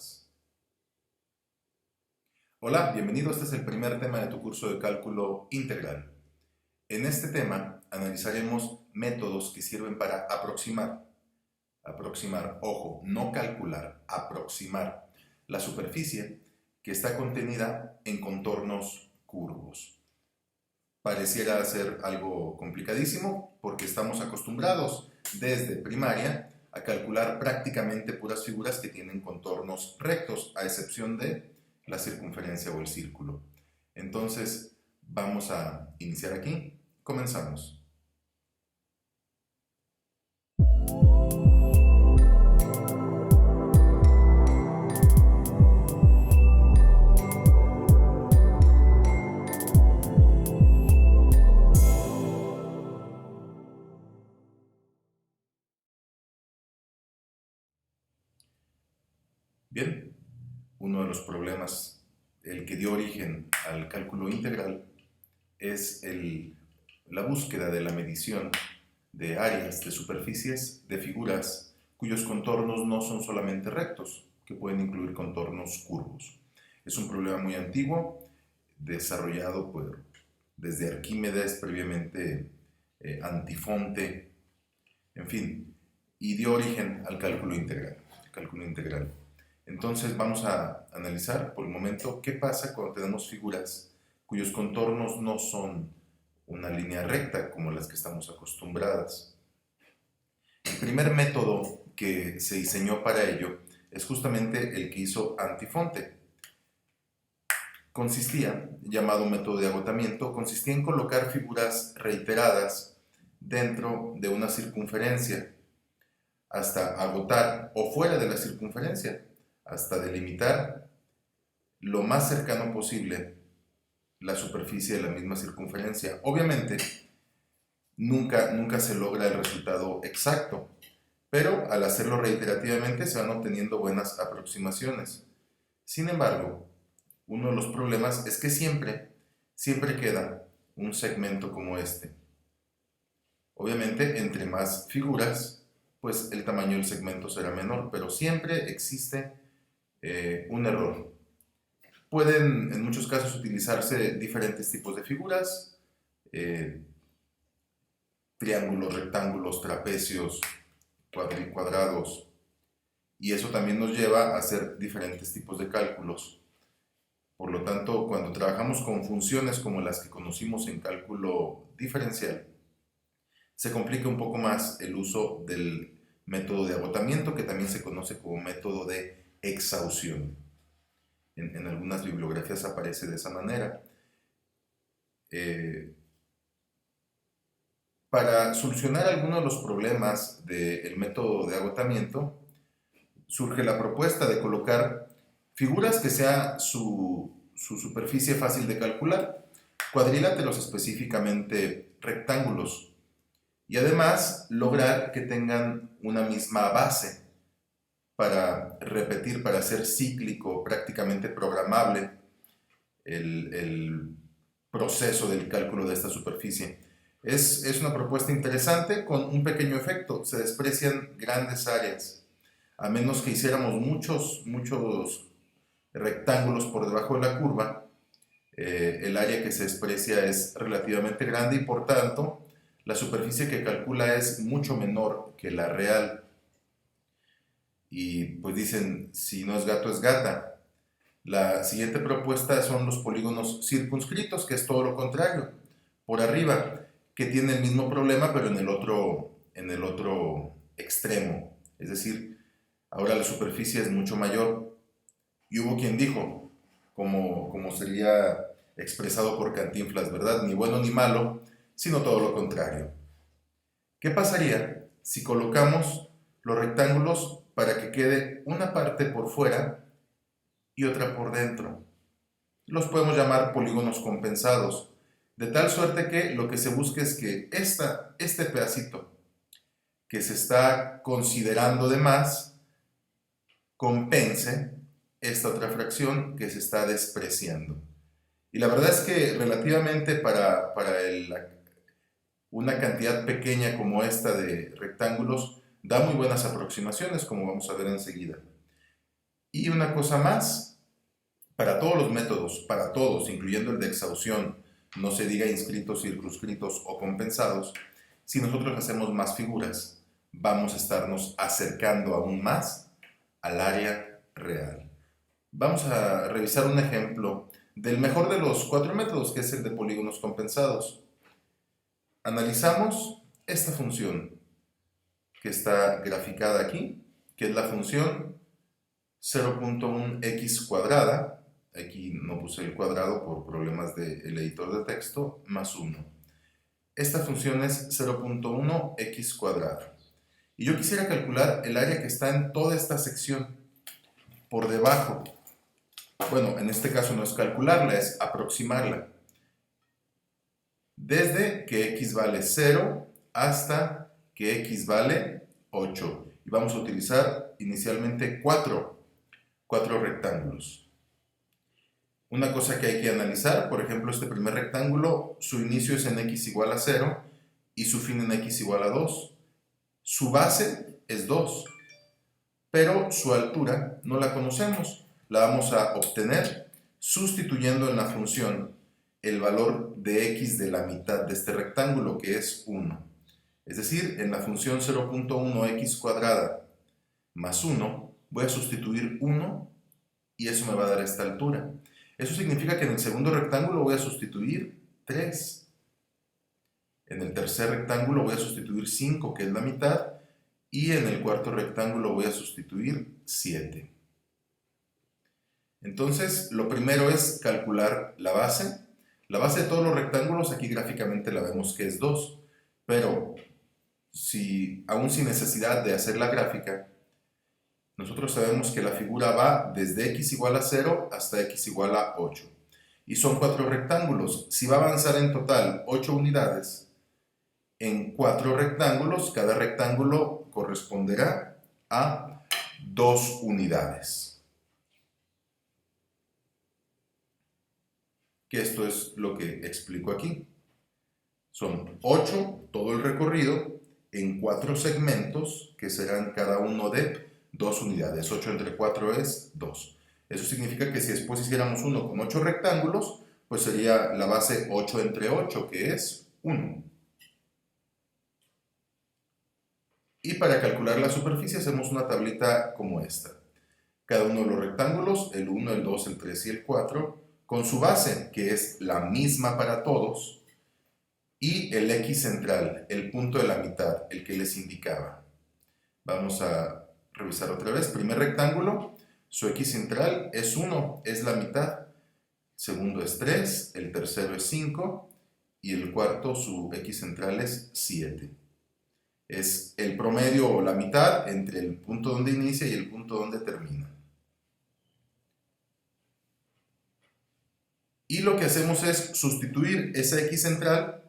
paz. Hola, bienvenido. Este es el primer tema de tu curso de cálculo integral. En este tema analizaremos métodos que sirven para aproximar, ojo, no calcular, aproximar la superficie que está contenida en contornos curvos. Pareciera ser algo complicadísimo porque estamos acostumbrados desde primaria a calcular prácticamente puras figuras que tienen contornos rectos, a excepción de la circunferencia o el círculo. Entonces, vamos a iniciar aquí. Comenzamos. Bien, uno de los problemas, el que dio origen al cálculo integral, es la búsqueda de la medición de áreas, de superficies, de figuras cuyos contornos no son solamente rectos, que pueden incluir contornos curvos. Es un problema muy antiguo, desarrollado desde Arquímedes, previamente Antifonte, en fin, y dio origen al cálculo integral. Entonces vamos a analizar por el momento qué pasa cuando tenemos figuras cuyos contornos no son una línea recta como las que estamos acostumbradas. El primer método que se diseñó para ello es justamente el que hizo Antifonte. Llamado método de agotamiento, consistía en colocar figuras reiteradas dentro de una circunferencia hasta agotar, o fuera de la circunferencia, hasta delimitar lo más cercano posible la superficie de la misma circunferencia. Obviamente, nunca se logra el resultado exacto, pero al hacerlo reiterativamente se van obteniendo buenas aproximaciones. Sin embargo, uno de los problemas es que siempre queda un segmento como este. Obviamente, entre más figuras, pues el tamaño del segmento será menor, pero siempre existe un error. Pueden en muchos casos utilizarse diferentes tipos de figuras, triángulos, rectángulos, trapecios, cuadrados, y eso también nos lleva a hacer diferentes tipos de cálculos. Por lo tanto, cuando trabajamos con funciones como las que conocimos en cálculo diferencial, se complica un poco más el uso del método de agotamiento, que también se conoce como método de exhaustión. En algunas bibliografías aparece de esa manera. Para solucionar algunos de los problemas del método de agotamiento, surge la propuesta de colocar figuras que sea su superficie fácil de calcular, cuadriláteros, específicamente rectángulos, y además lograr que tengan una misma base para repetir, para hacer cíclico, prácticamente programable el proceso del cálculo de esta superficie. Es una propuesta interesante con un pequeño efecto: se desprecian grandes áreas. A menos que hiciéramos muchos rectángulos por debajo de la curva, el área que se desprecia es relativamente grande y por tanto la superficie que calcula es mucho menor que la real. Y pues dicen, si no es gato es gata. La siguiente propuesta son los polígonos circunscritos, que es todo lo contrario, por arriba, que tiene el mismo problema pero en el otro extremo. Es decir, ahora la superficie es mucho mayor. Y hubo quien dijo, como sería expresado por Cantinflas, ¿verdad? Ni bueno ni malo, sino todo lo contrario. ¿Qué pasaría si colocamos los rectángulos para que quede una parte por fuera y otra por dentro? Los podemos llamar polígonos compensados, de tal suerte que lo que se busca es que este pedacito que se está considerando de más compense esta otra fracción que se está despreciando. Y la verdad es que relativamente para una cantidad pequeña como esta de rectángulos, da muy buenas aproximaciones, como vamos a ver enseguida. Y una cosa más, para todos los métodos, para todos, incluyendo el de exhaustión, no se diga inscritos, circunscritos o compensados, si nosotros hacemos más figuras, vamos a estarnos acercando aún más al área real. Vamos a revisar un ejemplo del mejor de los 4 métodos, que es el de polígonos compensados. Analizamos esta función que está graficada aquí, que es la función 0.1x cuadrada. Aquí no puse el cuadrado por problemas del editor de texto, más 1. Esta función es 0.1x cuadrada. Y yo quisiera calcular el área que está en toda esta sección por debajo. Bueno, en este caso no es calcularla, es aproximarla. Desde que x vale 0 hasta que x vale 8. Y vamos a utilizar inicialmente 4 rectángulos. Una cosa que hay que analizar, por ejemplo, este primer rectángulo, su inicio es en x igual a 0 y su fin en x igual a 2. Su base es 2, pero su altura no la conocemos. La vamos a obtener sustituyendo en la función el valor de x de la mitad de este rectángulo, que es 1. Es decir, en la función 0.1x cuadrada más 1, voy a sustituir 1 y eso me va a dar esta altura. Eso significa que en el segundo rectángulo voy a sustituir 3. En el tercer rectángulo voy a sustituir 5, que es la mitad, y en el cuarto rectángulo voy a sustituir 7. Entonces, lo primero es calcular la base. La base de todos los rectángulos, aquí gráficamente la vemos que es 2, pero aún sin necesidad de hacer la gráfica, nosotros sabemos que la figura va desde x igual a 0 hasta x igual a 8. Y son 4 rectángulos. Si va a avanzar en total 8 unidades, en 4 rectángulos, cada rectángulo corresponderá a 2 unidades. Que esto es lo que explico aquí. Son 8 todo el recorrido en 4 segmentos que serán cada uno de 2 unidades. 8 entre 4 es 2. Eso significa que si después hiciéramos uno con 8 rectángulos, pues sería la base 8 entre 8, que es 1. Y para calcular la superficie hacemos una tablita como esta. Cada uno de los rectángulos, el 1, el 2, el 3 y el 4, con su base, que es la misma para todos, y el x central, el punto de la mitad, el que les indicaba. Vamos a revisar otra vez. Primer rectángulo, su x central es 1, es la mitad. Segundo es 3, el tercero es 5 y el cuarto, su x central es 7. Es el promedio o la mitad entre el punto donde inicia y el punto donde termina. Y lo que hacemos es sustituir esa x central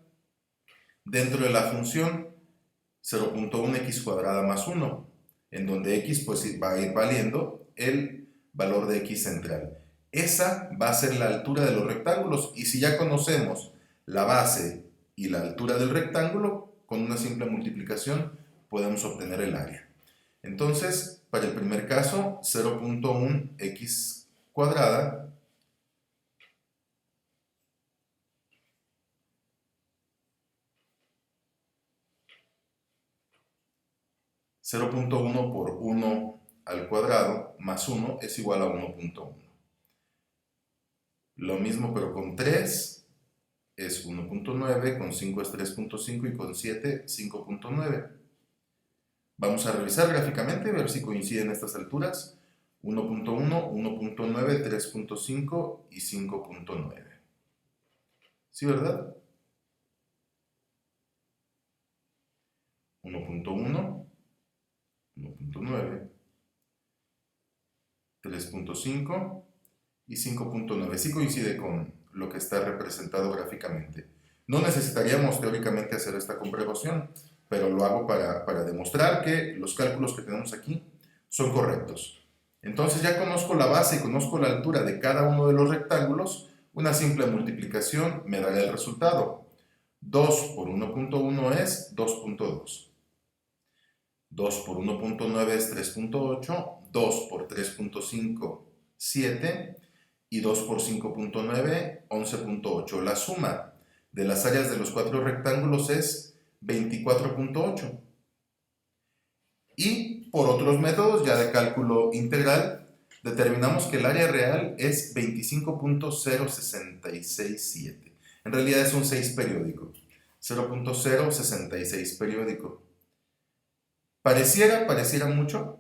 dentro de la función 0.1x cuadrada más 1, en donde x pues va a ir valiendo el valor de x central. Esa va a ser la altura de los rectángulos, y si ya conocemos la base y la altura del rectángulo, con una simple multiplicación podemos obtener el área. Entonces, para el primer caso, 0.1x cuadrada 0.1 por 1 al cuadrado más 1 es igual a 1.1. Lo mismo pero con 3 es 1.9, con 5 es 3.5 y con 7 5.9. Vamos a revisar gráficamente, a ver si coinciden estas alturas. 1.1, 1.9, 3.5 y 5.9. ¿Sí, verdad? 1.1, 1.9, 3.5 y 5.9. Sí coincide con lo que está representado gráficamente. No necesitaríamos teóricamente hacer esta comprobación, pero lo hago para demostrar que los cálculos que tenemos aquí son correctos. Entonces ya conozco la base y conozco la altura de cada uno de los rectángulos. Una simple multiplicación me dará el resultado. 2 por 1.1 es 2.2. 2 por 1.9 es 3.8, 2 por 3.5, 7, y 2 por 5.9, 11.8. La suma de las áreas de los cuatro rectángulos es 24.8. Y por otros métodos ya de cálculo integral, determinamos que el área real es 25.0667. En realidad es un 6 periódico, 0.066 periódico. Pareciera mucho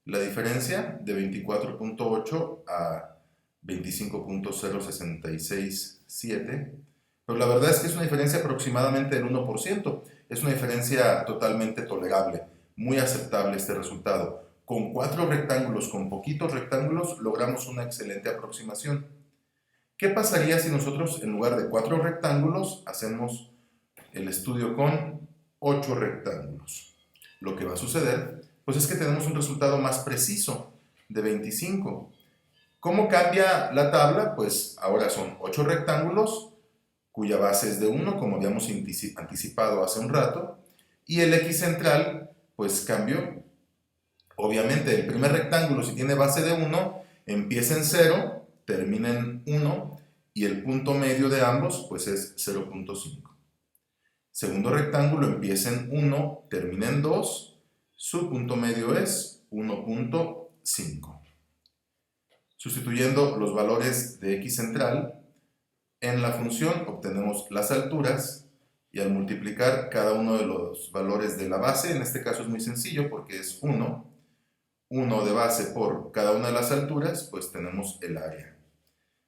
la diferencia de 24.8 a 25.0667, pero la verdad es que es una diferencia aproximadamente del 1%. Es una diferencia totalmente tolerable, muy aceptable este resultado. Con cuatro rectángulos, con poquitos rectángulos, logramos una excelente aproximación. ¿Qué pasaría si nosotros, en lugar de 4 rectángulos, hacemos el estudio con 8 rectángulos? Lo que va a suceder, pues es que tenemos un resultado más preciso, de 25. ¿Cómo cambia la tabla? Pues ahora son 8 rectángulos, cuya base es de 1, como habíamos anticipado hace un rato, y el X central, pues cambió. Obviamente, el primer rectángulo, si tiene base de 1, empieza en 0, termina en 1, y el punto medio de ambos, pues es 0.5. Segundo rectángulo empieza en 1, termina en 2, su punto medio es 1.5. Sustituyendo los valores de X central en la función, obtenemos las alturas, y al multiplicar cada uno de los valores de la base, en este caso es muy sencillo porque es 1 de base por cada una de las alturas, pues tenemos el área.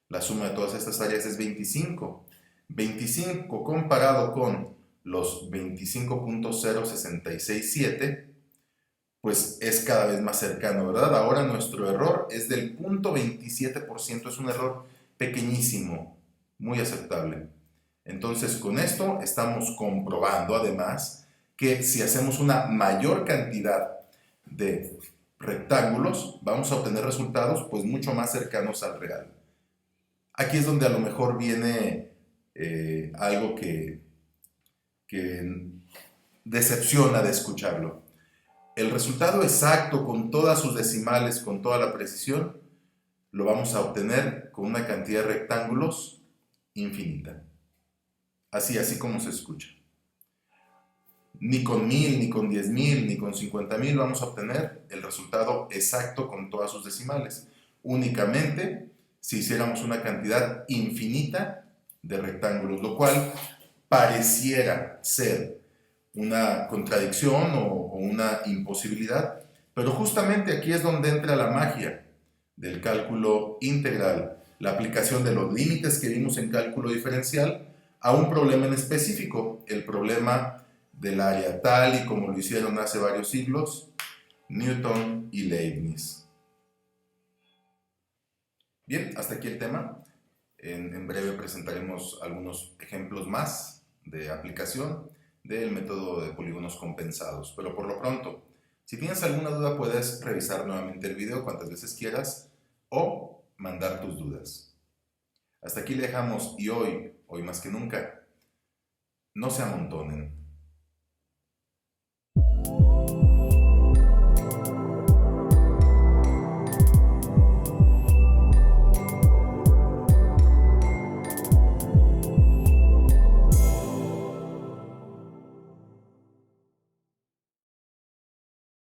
La suma de todas estas áreas es 25. 25 comparado con los 25.0667, pues es cada vez más cercano, ¿verdad? Ahora nuestro error es del 0.27%, es un error pequeñísimo, muy aceptable. Entonces, con esto estamos comprobando además que si hacemos una mayor cantidad de rectángulos, vamos a obtener resultados pues mucho más cercanos al real. Aquí es donde a lo mejor viene algo que decepciona de escucharlo. El resultado exacto con todas sus decimales, con toda la precisión, lo vamos a obtener con una cantidad de rectángulos infinita. Así como se escucha. Ni con 1000, ni con 10.000, ni con 50.000 vamos a obtener el resultado exacto con todas sus decimales. Únicamente si hiciéramos una cantidad infinita de rectángulos, lo cual pareciera ser una contradicción o una imposibilidad, pero justamente aquí es donde entra la magia del cálculo integral, la aplicación de los límites que vimos en cálculo diferencial a un problema en específico, el problema del área, tal y como lo hicieron hace varios siglos Newton y Leibniz. Bien, hasta aquí el tema. En breve presentaremos algunos ejemplos más de aplicación del método de polígonos compensados. Pero por lo pronto, si tienes alguna duda puedes revisar nuevamente el video cuantas veces quieras o mandar tus dudas. Hasta aquí le dejamos y hoy más que nunca, no se amontonen.